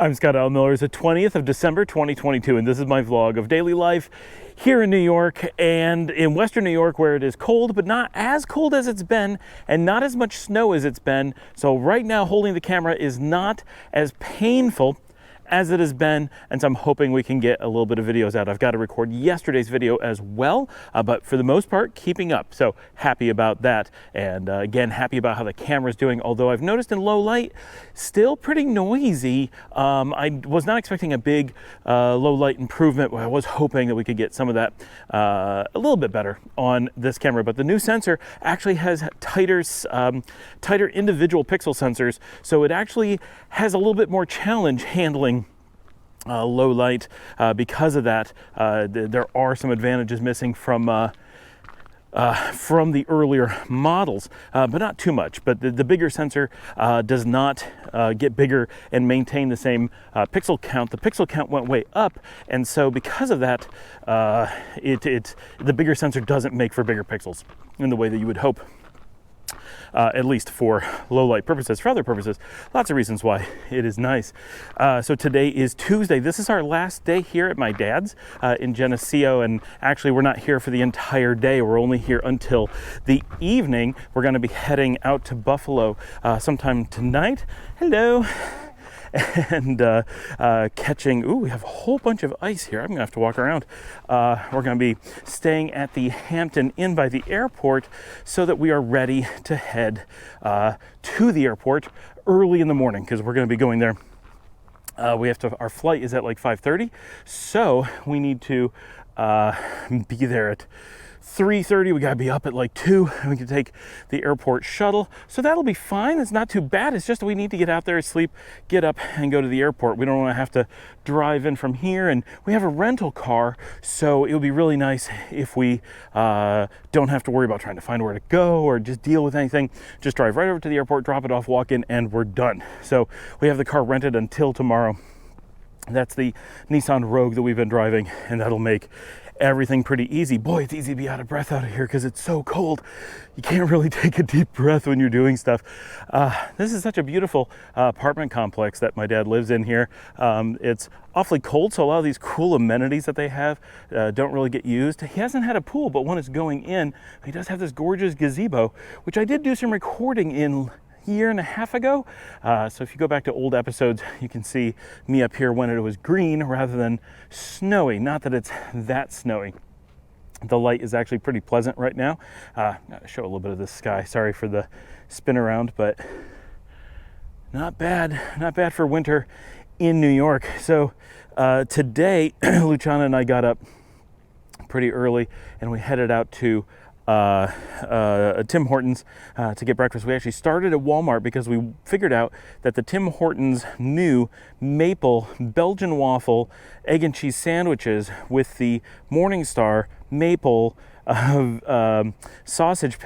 I'm Scott Al Miller. It's the 20th of December, 2022, and this is my vlog of daily life here in New York and in Western New York, where it is cold, but not as cold as it's been and not as much snow as it's been. So right now, holding the camera is not as painful as it has been, and so I'm hoping we can get a little bit of videos out. I've got to record yesterday's video as well, but for the most part, keeping up. So happy about that, and again, happy about how the camera's doing, although I've noticed in low light, still pretty noisy. I was not expecting a big low light improvement. I was hoping that we could get some of that a little bit better on this camera, but the new sensor actually has tighter individual pixel sensors, so it actually has a little bit more challenge handling low light. Because of that, there are some advantages missing from the earlier models, but not too much. But the bigger sensor does not get bigger and maintain the same pixel count. The pixel count went way up, and so because of that, the bigger sensor doesn't make for bigger pixels in the way that you would hope. At least for low light purposes. For other purposes, lots of reasons why it is nice. So today is Tuesday. This is our last day here at my dad's in Geneseo, and actually we're not here for the entire day. We're only here until the evening. We're going to be heading out to Buffalo sometime tonight. Hello. And catching, we have a whole bunch of ice here. I'm gonna have to walk around. We're gonna be staying at the Hampton Inn by the airport so that we are ready to head to the airport early in the morning, because we're gonna be going there. Our flight is at like 5:30, so we need to be there at 3:30. We gotta be up at like 2, and we can take the airport shuttle. So that'll be fine. It's not too bad. It's just we need to get out there, sleep, get up, and go to the airport. We don't want to have to drive in from here, and we have a rental car, so it would be really nice if we don't have to worry about trying to find where to go or just deal with anything. Just drive right over to the airport, drop it off, walk in, and we're done. So we have the car rented until tomorrow. That's the Nissan Rogue that we've been driving, and that'll make everything pretty easy. Boy, it's easy to be out of breath out of here because it's so cold. You can't really take a deep breath when you're doing stuff. This is such a beautiful apartment complex that my dad lives in here. It's awfully cold, so a lot of these cool amenities that they have don't really get used. He hasn't had a pool, but when it's going in, he does have this gorgeous gazebo, which I did do some recording in year and a half ago. So if you go back to old episodes, you can see me up here when it was green rather than snowy. Not that it's that snowy. The light is actually pretty pleasant right now. I'll show a little bit of the sky. Sorry for the spin around, but not bad. Not bad for winter in New York. So today, Luciana and I got up pretty early and we headed out to Tim Hortons to get breakfast. We actually started at Walmart because we figured out that the Tim Hortons new maple Belgian waffle egg and cheese sandwiches with the Morningstar maple breakfast sausage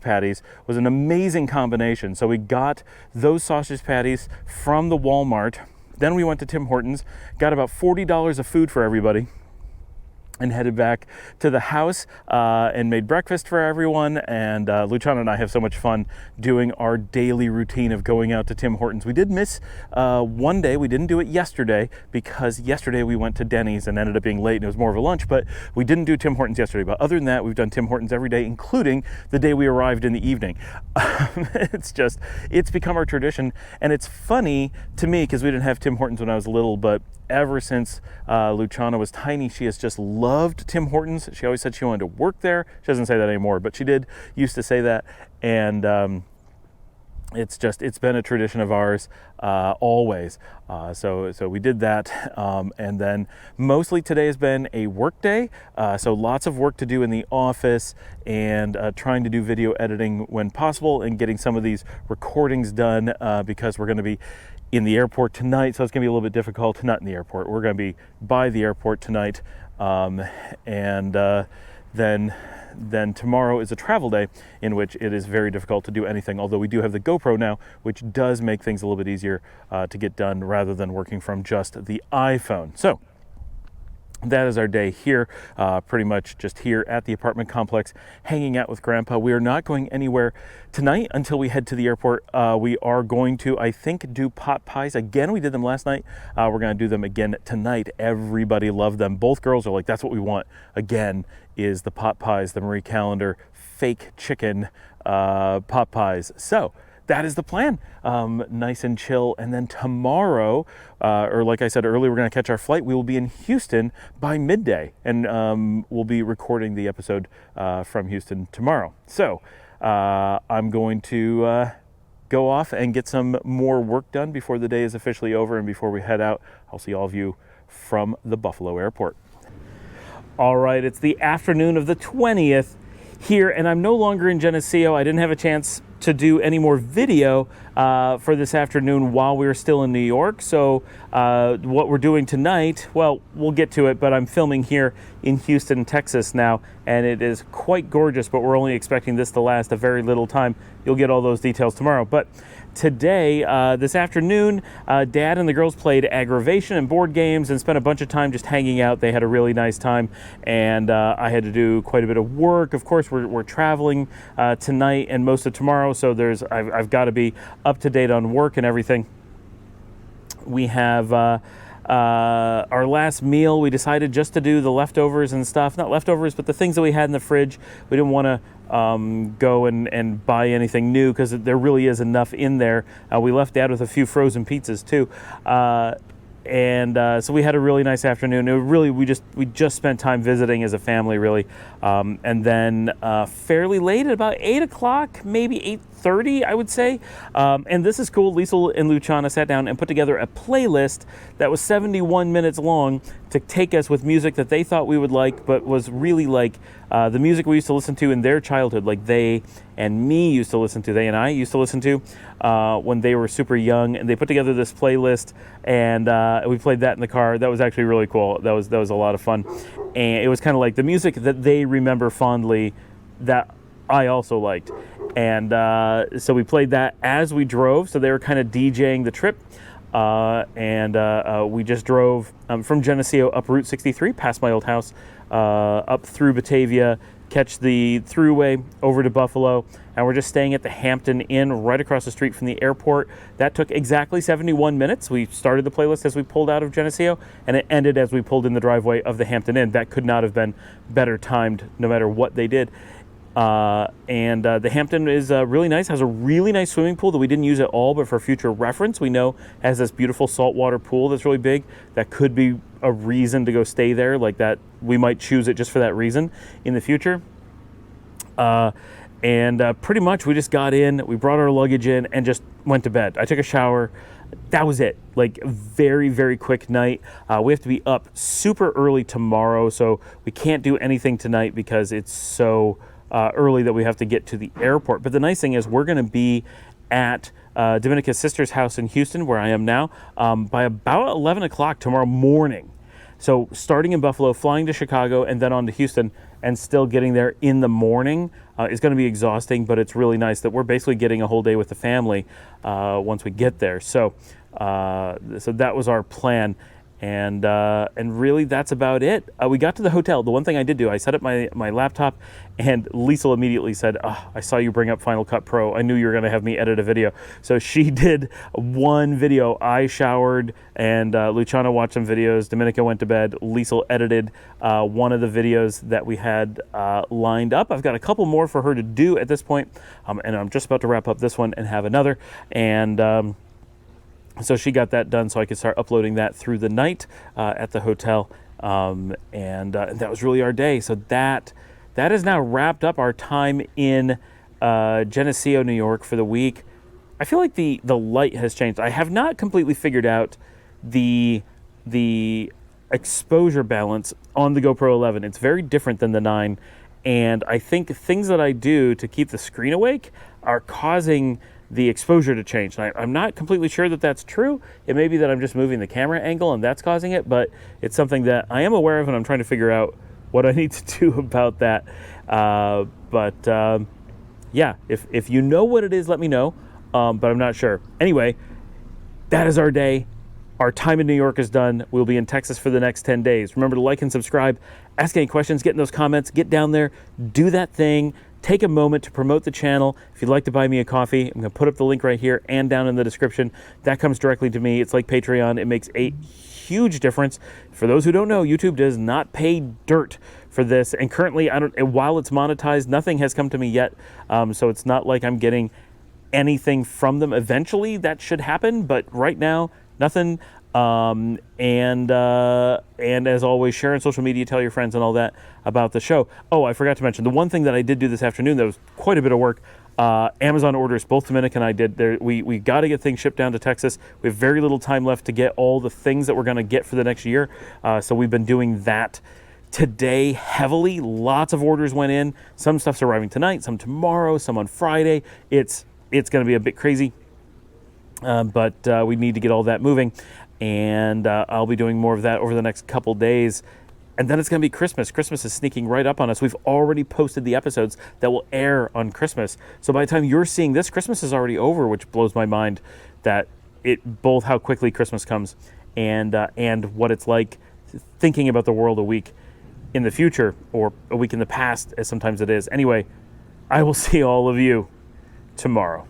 patties was an amazing combination. So we got those sausage patties from the Walmart. Then we went to Tim Hortons, got about $40 of food for everybody, and headed back to the house and made breakfast for everyone. And Luciana and I have so much fun doing our daily routine of going out to Tim Hortons. We did miss one day. We didn't do it yesterday because yesterday we went to Denny's and ended up being late and it was more of a lunch, but we didn't do Tim Hortons yesterday. But other than that, we've done Tim Hortons every day, including the day we arrived in the evening. It's become our tradition, and it's funny to me because we didn't have Tim Hortons when I was little, but ever since Luciana was tiny, she has just loved Tim Hortons. She always said she wanted to work there. She doesn't say that anymore, but she did used to say that. And it's been a tradition of ours always. So we did that. And then mostly today has been a work day. So lots of work to do in the office and trying to do video editing when possible and getting some of these recordings done because we're going to be in the airport tonight, so it's gonna be a little bit difficult. Not in the airport, we're gonna be by the airport tonight, and then tomorrow is a travel day in which it is very difficult to do anything, although we do have the GoPro now, which does make things a little bit easier to get done rather than working from just the iPhone. So that is our day here, pretty much just here at the apartment complex, hanging out with Grandpa. We are not going anywhere tonight until we head to the airport. We are going to, I think, do pot pies again. We did them last night. We're going to do them again tonight. Everybody loved them. Both girls are like, that's what we want again, is the pot pies, the Marie Callender fake chicken pot pies. So that is the plan. Nice and chill. And then tomorrow, or like I said earlier, we're going to catch our flight. We will be in Houston by midday, and we'll be recording the episode from Houston tomorrow. So I'm going to go off and get some more work done before the day is officially over and before we head out. I'll see all of you from the Buffalo airport. All right, it's the afternoon of the 20th here, and I'm no longer in Geneseo. I didn't have a chance to do any more video for this afternoon while we were still in New York. So what we're doing tonight, well, we'll get to it, but I'm filming here in Houston, Texas now, and it is quite gorgeous, but we're only expecting this to last a very little time. You'll get all those details tomorrow. But today, this afternoon, Dad and the girls played aggravation and board games and spent a bunch of time just hanging out. They had a really nice time, and I had to do quite a bit of work. Of course, we're traveling tonight and most of tomorrow, so I've got to be up to date on work and everything. We have our last meal. We decided just to do the leftovers and stuff. Not leftovers, but the things that we had in the fridge. We didn't want to go and buy anything new because there really is enough in there. We left Dad with a few frozen pizzas too. So we had a really nice afternoon. We just spent time visiting as a family, really. And then fairly late, at about 8 o'clock, maybe 8:30, I would say. And this is cool. Lisa and Luciana sat down and put together a playlist that was 71 minutes long to take us with music that they thought we would like, but was really like the music we used to listen to in their childhood, like they and I used to listen to when they were super young. And they put together this playlist, and we played that in the car. That was actually really cool. That was a lot of fun. And it was kind of like the music that they remember fondly that I also liked. And so we played that as we drove. So they were kind of DJing the trip. We just drove from Geneseo up Route 63, past my old house, up through Batavia, catch the thruway over to Buffalo, and we're just staying at the Hampton Inn right across the street from the airport. That took exactly 71 minutes. We started the playlist as we pulled out of Geneseo, and it ended as we pulled in the driveway of the Hampton Inn. That could not have been better timed, no matter what they did. The Hampton is really nice, has a really nice swimming pool that we didn't use at all, but for future reference, we know has this beautiful saltwater pool that's really big. That could be a reason to go stay there, like that. We might choose it just for that reason in the future. Pretty much we just got in, we brought our luggage in, and just went to bed. I took a shower. That was it. Like, very, very quick night. We have to be up super early tomorrow, so we can't do anything tonight because it's so early that we have to get to the airport. But the nice thing is we're going to be at Dominica's sister's house in Houston, where I am now, by about 11 o'clock tomorrow morning. So starting in Buffalo, flying to Chicago, and then on to Houston, and still getting there in the morning is going to be exhausting, but it's really nice that we're basically getting a whole day with the family once we get there. So that was our plan. And really, that's about it. We got to the hotel. The one thing I did do, I set up my laptop, and Lisa immediately said, I saw you bring up Final Cut Pro. I knew you were going to have me edit a video. So she did one video. I showered, and Luciana watched some videos. Dominica went to bed. Lisa edited one of the videos that we had lined up. I've got a couple more for her to do at this point, and I'm just about to wrap up this one and have another. And so she got that done so I could start uploading that through the night at the hotel. And that was really our day. So that has now wrapped up our time in Geneseo, New York for the week. I feel like the light has changed. I have not completely figured out the exposure balance on the GoPro 11. It's very different than the 9. And I think things that I do to keep the screen awake are causing the exposure to change. And I'm not completely sure that that's true. It may be that I'm just moving the camera angle and that's causing it, but it's something that I am aware of, and I'm trying to figure out what I need to do about that. Yeah, if you know what it is, let me know, but I'm not sure. Anyway, that is our day. Our time in New York is done. We'll be in Texas for the next 10 days. Remember to like and subscribe, ask any questions, get in those comments, get down there, do that thing. Take a moment to promote the channel. If you'd like to buy me a coffee, I'm going to put up the link right here and down in the description. That comes directly to me. It's like Patreon. It makes a huge difference. For those who don't know, YouTube does not pay dirt for this. And currently, while it's monetized, nothing has come to me yet. So it's not like I'm getting anything from them. Eventually, that should happen. But right now, nothing. And as always, share on social media, tell your friends and all that about the show. Oh, I forgot to mention the one thing that I did do this afternoon that was quite a bit of work. Amazon orders, both Dominic and I did. We got to get things shipped down to Texas. We have very little time left to get all the things that we're going to get for the next year. So we've been doing that today heavily. Lots of orders went in. Some stuff's arriving tonight, some tomorrow, some on Friday. It's going to be a bit crazy. But we need to get all that moving. And I'll be doing more of that over the next couple days. And then it's going to be Christmas. Christmas is sneaking right up on us. We've already posted the episodes that will air on Christmas. So by the time you're seeing this, Christmas is already over, which blows my mind that both how quickly Christmas comes and what it's like thinking about the world a week in the future or a week in the past, as sometimes it is. Anyway, I will see all of you tomorrow.